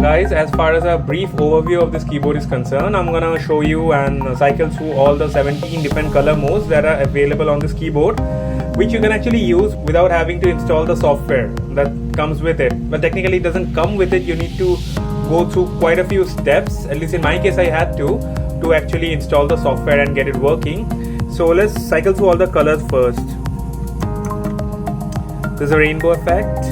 Guys, as far as a brief overview of this keyboard is concerned, I'm gonna show you and cycle through all the 17 different color modes that are available on this keyboard, which you can actually use without having to install the software that comes with it. But technically it doesn't come with it. You need to go through quite a few steps. At least in my case I had to actually install the software and get it working. So let's cycle through all the colors first. There's a rainbow effect.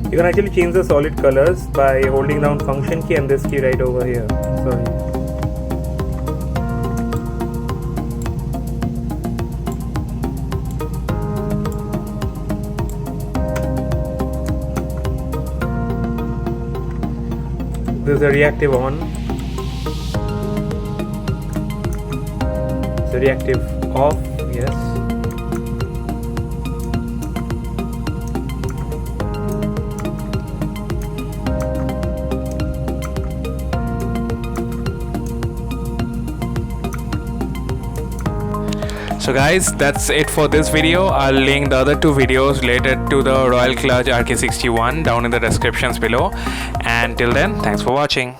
You can actually change the solid colors by holding down function key and this key right over here. Sorry. There's a reactive on. The reactive off, yes. So guys, that's it for this video. I'll link the other two videos related to the Royal Kludge RK61 down in the descriptions below. And till then, thanks for watching.